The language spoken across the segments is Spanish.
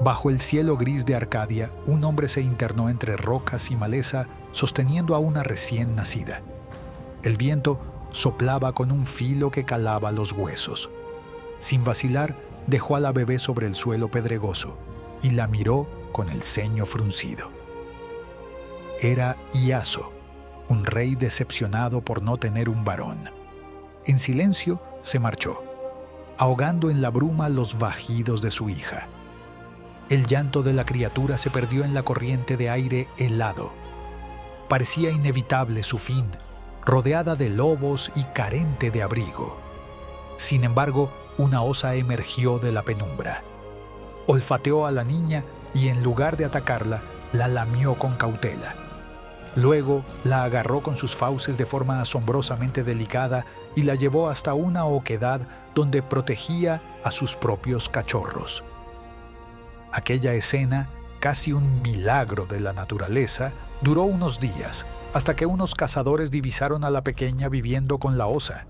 Bajo el cielo gris de Arcadia, un hombre se internó entre rocas y maleza, sosteniendo a una recién nacida. El viento soplaba con un filo que calaba los huesos. Sin vacilar, dejó a la bebé sobre el suelo pedregoso y la miró con el ceño fruncido. Era Iaso, un rey decepcionado por no tener un varón. En silencio se marchó, ahogando en la bruma los vagidos de su hija. El llanto de la criatura se perdió en la corriente de aire helado. Parecía inevitable su fin, rodeada de lobos y carente de abrigo. Sin embargo, una osa emergió de la penumbra. Olfateó a la niña y en lugar de atacarla, la lamió con cautela. Luego la agarró con sus fauces de forma asombrosamente delicada y la llevó hasta una oquedad donde protegía a sus propios cachorros. Aquella escena, casi un milagro de la naturaleza, duró unos días, hasta que unos cazadores divisaron a la pequeña viviendo con la osa.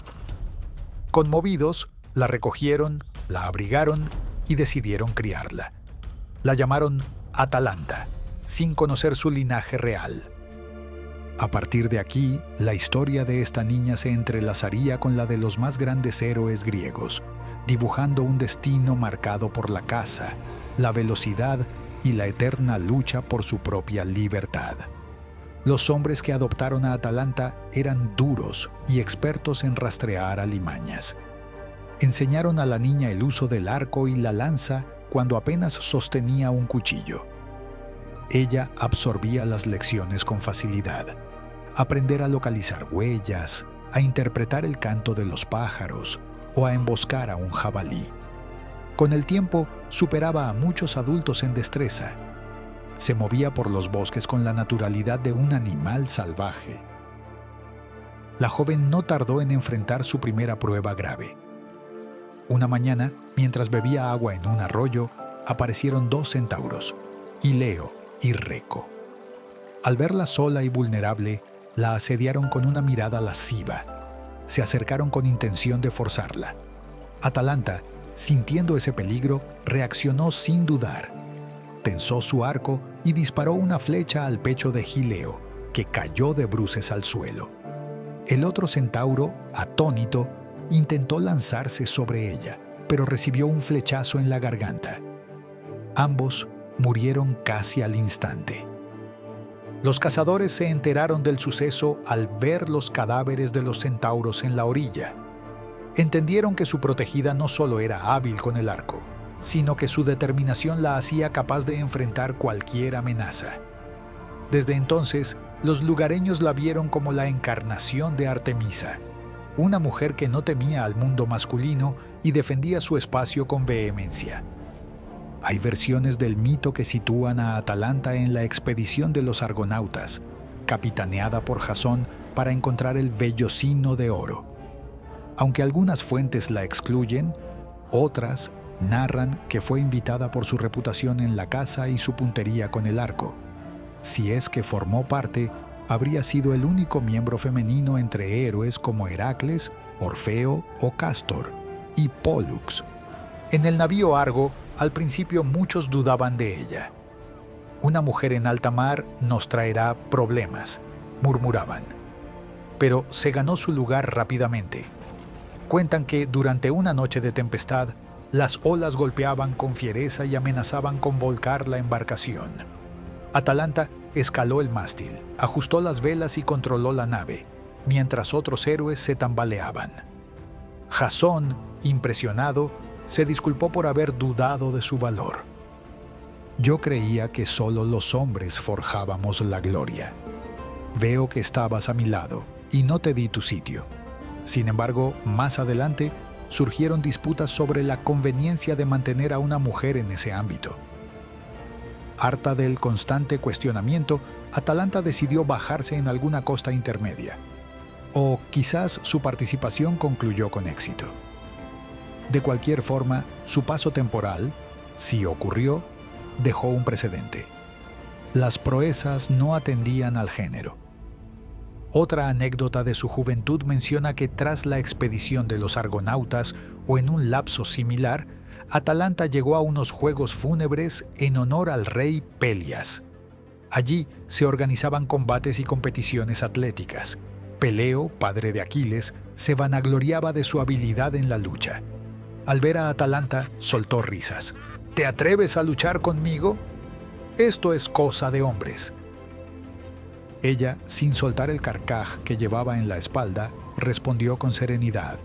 Conmovidos, la recogieron, la abrigaron y decidieron criarla. La llamaron Atalanta, sin conocer su linaje real. A partir de aquí, la historia de esta niña se entrelazaría con la de los más grandes héroes griegos, dibujando un destino marcado por la caza, la velocidad y la eterna lucha por su propia libertad. Los hombres que adoptaron a Atalanta eran duros y expertos en rastrear alimañas. Enseñaron a la niña el uso del arco y la lanza cuando apenas sostenía un cuchillo. Ella absorbía las lecciones con facilidad. Aprender a localizar huellas, a interpretar el canto de los pájaros o a emboscar a un jabalí. Con el tiempo, superaba a muchos adultos en destreza. Se movía por los bosques con la naturalidad de un animal salvaje. La joven no tardó en enfrentar su primera prueba grave. Una mañana, mientras bebía agua en un arroyo, aparecieron dos centauros, Ileo y Reco. Al verla sola y vulnerable, la asediaron con una mirada lasciva. Se acercaron con intención de forzarla. Atalanta, sintiendo ese peligro, reaccionó sin dudar. Tensó su arco y disparó una flecha al pecho de Gileo, que cayó de bruces al suelo. El otro centauro, atónito, intentó lanzarse sobre ella, pero recibió un flechazo en la garganta. Ambos murieron casi al instante. Los cazadores se enteraron del suceso al ver los cadáveres de los centauros en la orilla. Entendieron que su protegida no solo era hábil con el arco, sino que su determinación la hacía capaz de enfrentar cualquier amenaza. Desde entonces, los lugareños la vieron como la encarnación de Artemisa, una mujer que no temía al mundo masculino y defendía su espacio con vehemencia. Hay versiones del mito que sitúan a Atalanta en la expedición de los argonautas, capitaneada por Jasón para encontrar el vellocino de oro. Aunque algunas fuentes la excluyen, otras narran que fue invitada por su reputación en la caza y su puntería con el arco. Si es que formó parte, habría sido el único miembro femenino entre héroes como Heracles, Orfeo o Cástor, y Pólux. En el navío Argo, al principio muchos dudaban de ella. Una mujer en alta mar nos traerá problemas, murmuraban. Pero se ganó su lugar rápidamente. Cuentan que durante una noche de tempestad, las olas golpeaban con fiereza y amenazaban con volcar la embarcación. Atalanta escaló el mástil, ajustó las velas y controló la nave, mientras otros héroes se tambaleaban. Jasón, impresionado, se disculpó por haber dudado de su valor. Yo creía que solo los hombres forjábamos la gloria. Veo que estabas a mi lado y no te di tu sitio. Sin embargo, más adelante, surgieron disputas sobre la conveniencia de mantener a una mujer en ese ámbito. Harta del constante cuestionamiento, Atalanta decidió bajarse en alguna costa intermedia. O quizás su participación concluyó con éxito. De cualquier forma, su paso temporal, si ocurrió, dejó un precedente. Las proezas no atendían al género. Otra anécdota de su juventud menciona que tras la expedición de los argonautas, o en un lapso similar, Atalanta llegó a unos juegos fúnebres en honor al rey Pelias. Allí se organizaban combates y competiciones atléticas. Peleo, padre de Aquiles, se vanagloriaba de su habilidad en la lucha. Al ver a Atalanta, soltó risas. ¿Te atreves a luchar conmigo? Esto es cosa de hombres. Ella, sin soltar el carcaj que llevaba en la espalda, respondió con serenidad.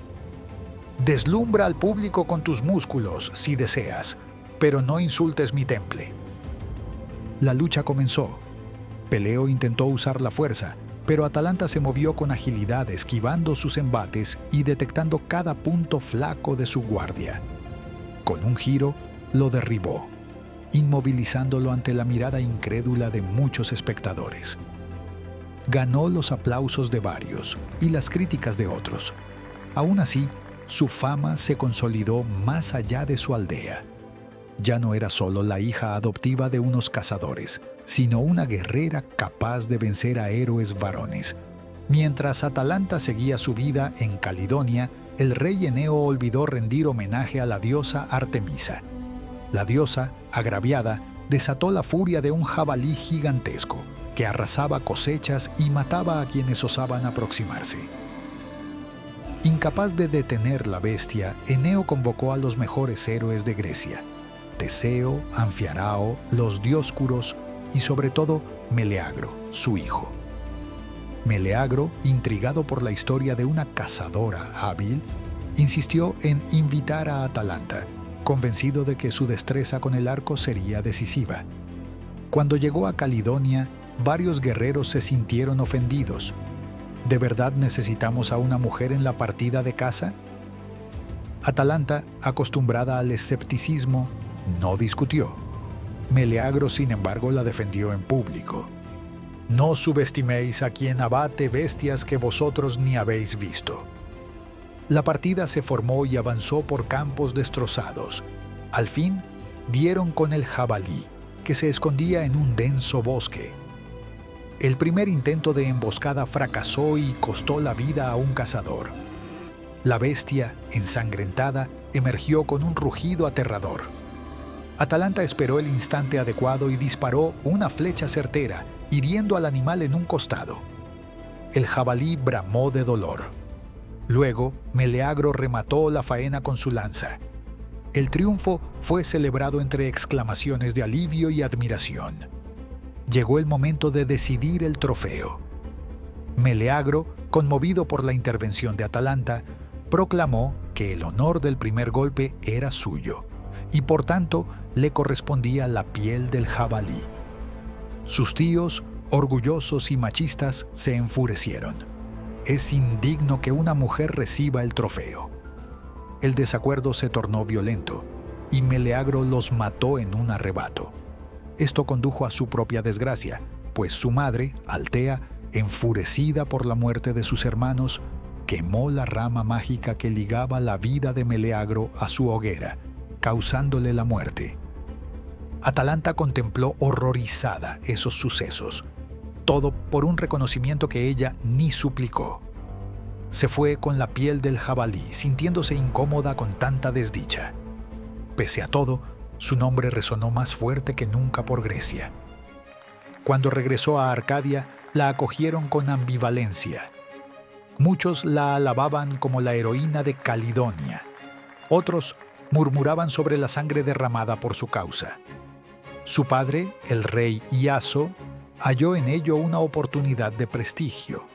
Deslumbra al público con tus músculos, si deseas, pero no insultes mi temple. La lucha comenzó. Peleo intentó usar la fuerza, pero Atalanta se movió con agilidad, esquivando sus embates y detectando cada punto flaco de su guardia. Con un giro, lo derribó, inmovilizándolo ante la mirada incrédula de muchos espectadores. Ganó los aplausos de varios y las críticas de otros. Aún así, su fama se consolidó más allá de su aldea. Ya no era solo la hija adoptiva de unos cazadores, sino una guerrera capaz de vencer a héroes varones. Mientras Atalanta seguía su vida en Calidonia, el rey Eneo olvidó rendir homenaje a la diosa Artemisa. La diosa, agraviada, desató la furia de un jabalí gigantesco que arrasaba cosechas y mataba a quienes osaban aproximarse. Incapaz de detener la bestia, Eneo convocó a los mejores héroes de Grecia: Teseo, Anfiarao, los Dioscuros y sobre todo Meleagro, su hijo. Meleagro, intrigado por la historia de una cazadora hábil, insistió en invitar a Atalanta, convencido de que su destreza con el arco sería decisiva. Cuando llegó a Calidonia, varios guerreros se sintieron ofendidos. ¿De verdad necesitamos a una mujer en la partida de caza? Atalanta, acostumbrada al escepticismo, no discutió. Meleagro, sin embargo, la defendió en público. No subestiméis a quien abate bestias que vosotros ni habéis visto. La partida se formó y avanzó por campos destrozados. Al fin, dieron con el jabalí, que se escondía en un denso bosque. El primer intento de emboscada fracasó y costó la vida a un cazador. La bestia, ensangrentada, emergió con un rugido aterrador. Atalanta esperó el instante adecuado y disparó una flecha certera, hiriendo al animal en un costado. El jabalí bramó de dolor. Luego, Meleagro remató la faena con su lanza. El triunfo fue celebrado entre exclamaciones de alivio y admiración. Llegó el momento de decidir el trofeo. Meleagro, conmovido por la intervención de Atalanta, proclamó que el honor del primer golpe era suyo y por tanto le correspondía la piel del jabalí. Sus tíos, orgullosos y machistas, se enfurecieron. Es indigno que una mujer reciba el trofeo. El desacuerdo se tornó violento y Meleagro los mató en un arrebato. Esto condujo a su propia desgracia, pues su madre, Altea, enfurecida por la muerte de sus hermanos, quemó la rama mágica que ligaba la vida de Meleagro a su hoguera, causándole la muerte. Atalanta contempló horrorizada esos sucesos, todo por un reconocimiento que ella ni suplicó. Se fue con la piel del jabalí, sintiéndose incómoda con tanta desdicha. Pese a todo, su nombre resonó más fuerte que nunca por Grecia. Cuando regresó a Arcadia, la acogieron con ambivalencia. Muchos la alababan como la heroína de Calidonia. Otros murmuraban sobre la sangre derramada por su causa. Su padre, el rey Iaso, halló en ello una oportunidad de prestigio.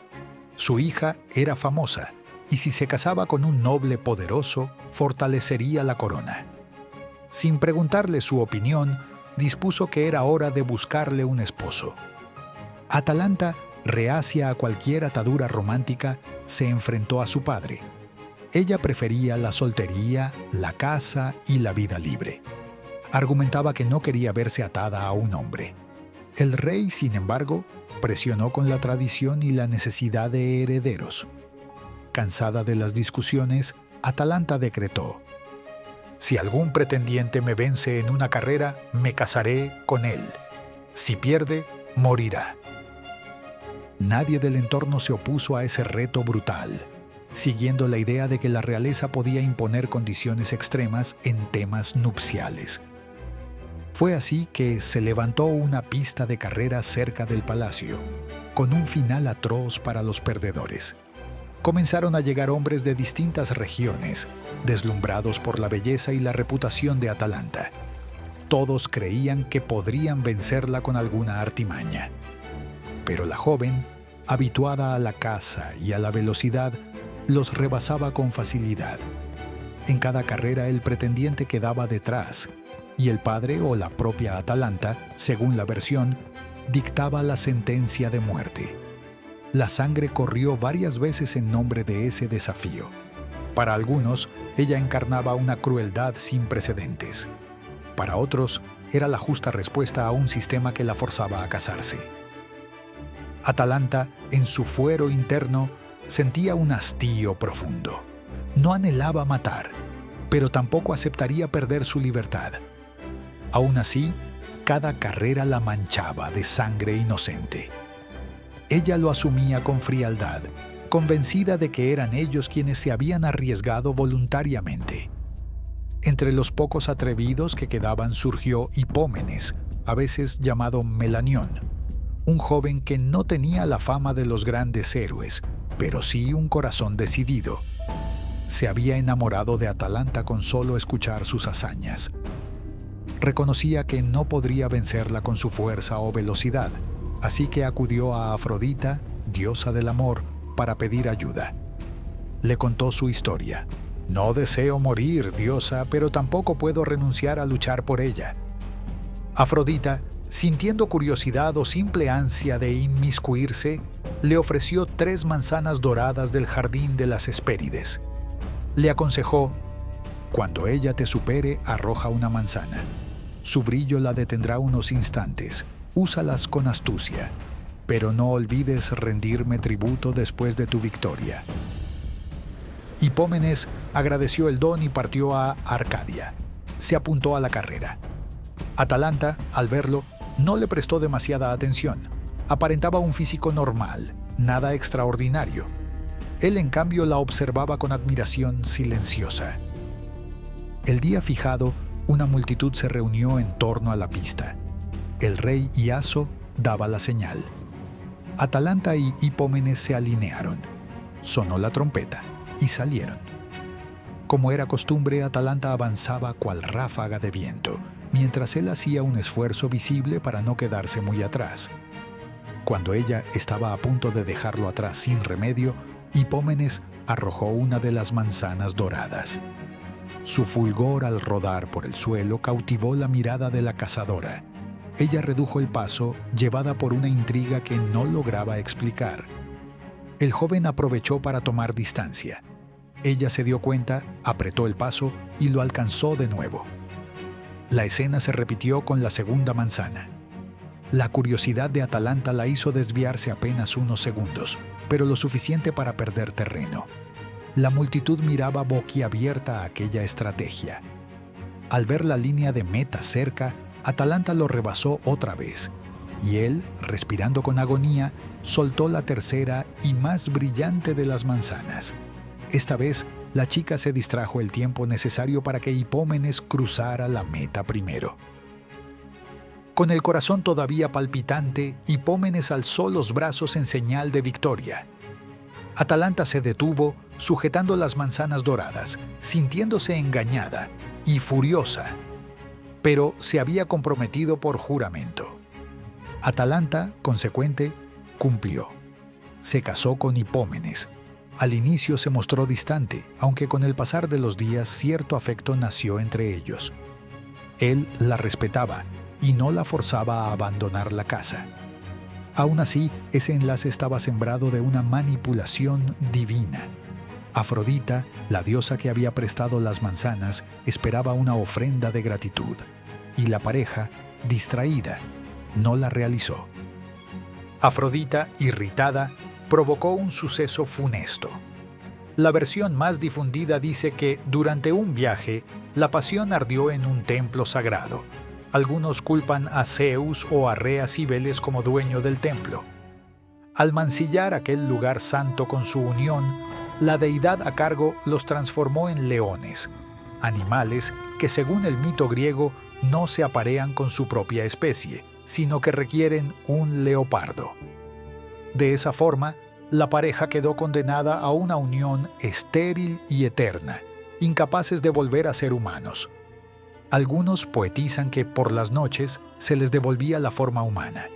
Su hija era famosa, y si se casaba con un noble poderoso, fortalecería la corona. Sin preguntarle su opinión, dispuso que era hora de buscarle un esposo. Atalanta, reacia a cualquier atadura romántica, se enfrentó a su padre. Ella prefería la soltería, la caza y la vida libre. Argumentaba que no quería verse atada a un hombre. El rey, sin embargo, presionó con la tradición y la necesidad de herederos. Cansada de las discusiones, Atalanta decretó: si algún pretendiente me vence en una carrera, me casaré con él. Si pierde, morirá. Nadie del entorno se opuso a ese reto brutal. siguiendo la idea de que la realeza podía imponer condiciones extremas en temas nupciales. Fue así que se levantó una pista de carrera cerca del palacio, con un final atroz para los perdedores. Comenzaron a llegar hombres de distintas regiones, deslumbrados por la belleza y la reputación de Atalanta. Todos creían que podrían vencerla con alguna artimaña. Pero la joven, habituada a la caza y a la velocidad, los rebasaba con facilidad. En cada carrera el pretendiente quedaba detrás, y el padre o la propia Atalanta, según la versión, dictaba la sentencia de muerte. La sangre corrió varias veces en nombre de ese desafío. Para algunos, ella encarnaba una crueldad sin precedentes. Para otros, era la justa respuesta a un sistema que la forzaba a casarse. Atalanta, en su fuero interno, sentía un hastío profundo. No anhelaba matar, pero tampoco aceptaría perder su libertad. Aún así, cada carrera la manchaba de sangre inocente. Ella lo asumía con frialdad, convencida de que eran ellos quienes se habían arriesgado voluntariamente. Entre los pocos atrevidos que quedaban surgió Hipómenes, a veces llamado Melanión, un joven que no tenía la fama de los grandes héroes, pero sí un corazón decidido. Se había enamorado de Atalanta con solo escuchar sus hazañas. Reconocía que no podría vencerla con su fuerza o velocidad, así que acudió a Afrodita, diosa del amor, para pedir ayuda. Le contó su historia. «No deseo morir, diosa, pero tampoco puedo renunciar a luchar por ella». Afrodita, sintiendo curiosidad o simple ansia de inmiscuirse, le ofreció 3 manzanas doradas del jardín de las Hespérides. Le aconsejó: «Cuando ella te supere, arroja una manzana. Su brillo la detendrá unos instantes. Úsalas con astucia, pero no olvides rendirme tributo después de tu victoria». Hipómenes agradeció el don y partió a Arcadia. Se apuntó a la carrera. Atalanta, al verlo, no le prestó demasiada atención. Aparentaba un físico normal, nada extraordinario. Él, en cambio, la observaba con admiración silenciosa. El día fijado, una multitud se reunió en torno a la pista. El rey Iaso daba la señal. Atalanta y Hipómenes se alinearon. Sonó la trompeta y salieron. Como era costumbre, Atalanta avanzaba cual ráfaga de viento, mientras él hacía un esfuerzo visible para no quedarse muy atrás. Cuando ella estaba a punto de dejarlo atrás sin remedio, Hipómenes arrojó una de las manzanas doradas. Su fulgor al rodar por el suelo cautivó la mirada de la cazadora. Ella redujo el paso, llevada por una intriga que no lograba explicar. El joven aprovechó para tomar distancia. Ella se dio cuenta, apretó el paso y lo alcanzó de nuevo. La escena se repitió con la segunda manzana. La curiosidad de Atalanta la hizo desviarse apenas unos segundos, pero lo suficiente para perder terreno. La multitud miraba boquiabierta a aquella estrategia. Al ver la línea de meta cerca, Atalanta lo rebasó otra vez, y él, respirando con agonía, soltó la tercera y más brillante de las manzanas. Esta vez, la chica se distrajo el tiempo necesario para que Hipómenes cruzara la meta primero. Con el corazón todavía palpitante, Hipómenes alzó los brazos en señal de victoria. Atalanta se detuvo, sujetando las manzanas doradas, sintiéndose engañada y furiosa, pero se había comprometido por juramento. Atalanta, consecuente, cumplió. Se casó con Hipómenes. Al inicio se mostró distante, aunque con el pasar de los días cierto afecto nació entre ellos. Él la respetaba y no la forzaba a abandonar la casa. Aún así, ese enlace estaba sembrado de una manipulación divina. Afrodita, la diosa que había prestado las manzanas, esperaba una ofrenda de gratitud, y la pareja, distraída, no la realizó. Afrodita, irritada, provocó un suceso funesto. La versión más difundida dice que, durante un viaje, la pasión ardió en un templo sagrado. Algunos culpan a Zeus o a Rea Cibeles como dueño del templo. Al mancillar aquel lugar santo con su unión, la deidad a cargo los transformó en leones, animales que según el mito griego no se aparean con su propia especie, sino que requieren un leopardo. De esa forma, la pareja quedó condenada a una unión estéril y eterna, incapaces de volver a ser humanos. Algunos poetizan que por las noches se les devolvía la forma humana,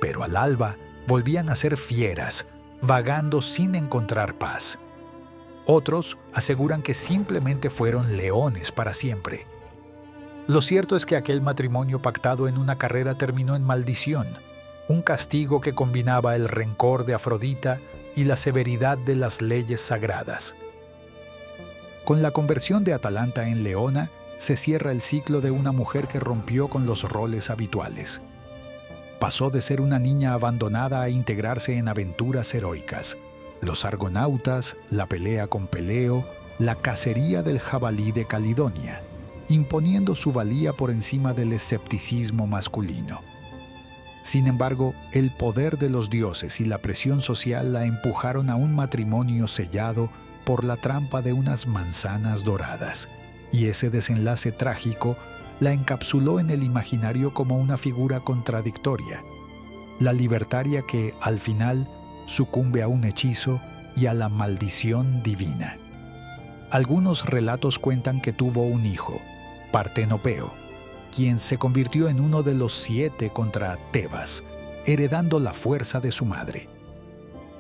pero al alba volvían a ser fieras, vagando sin encontrar paz. Otros aseguran que simplemente fueron leones para siempre. Lo cierto es que aquel matrimonio pactado en una carrera terminó en maldición, un castigo que combinaba el rencor de Afrodita y la severidad de las leyes sagradas. Con la conversión de Atalanta en leona, se cierra el ciclo de una mujer que rompió con los roles habituales. Pasó de ser una niña abandonada a integrarse en aventuras heroicas. Los argonautas, la pelea con Peleo, la cacería del jabalí de Calidonia, imponiendo su valía por encima del escepticismo masculino. Sin embargo, el poder de los dioses y la presión social la empujaron a un matrimonio sellado por la trampa de unas manzanas doradas, y ese desenlace trágico la encapsuló en el imaginario como una figura contradictoria, la libertaria que, al final, sucumbe a un hechizo y a la maldición divina. Algunos relatos cuentan que tuvo un hijo, Partenopeo, quien se convirtió en uno de los 7 contra Tebas, heredando la fuerza de su madre.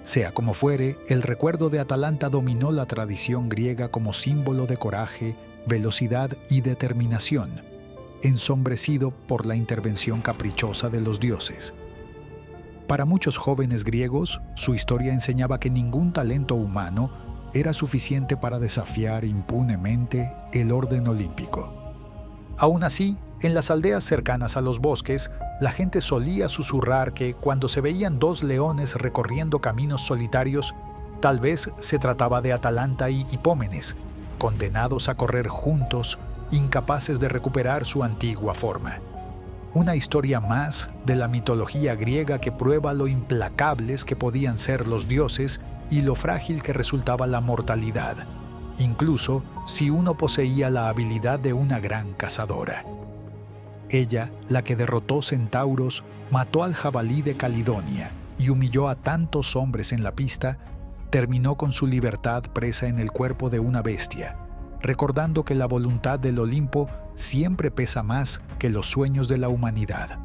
Sea como fuere, el recuerdo de Atalanta dominó la tradición griega como símbolo de coraje, velocidad y determinación, ensombrecido por la intervención caprichosa de los dioses. Para muchos jóvenes griegos, su historia enseñaba que ningún talento humano era suficiente para desafiar impunemente el orden olímpico. Aún así, en las aldeas cercanas a los bosques, la gente solía susurrar que cuando se veían 2 leones recorriendo caminos solitarios, tal vez se trataba de Atalanta y Hipómenes, condenados a correr juntos, incapaces de recuperar su antigua forma. Una historia más de la mitología griega que prueba lo implacables que podían ser los dioses y lo frágil que resultaba la mortalidad, incluso si uno poseía la habilidad de una gran cazadora. Ella, la que derrotó centauros, mató al jabalí de Calidonia y humilló a tantos hombres en la pista, terminó con su libertad presa en el cuerpo de una bestia, recordando que la voluntad del Olimpo siempre pesa más que los sueños de la humanidad.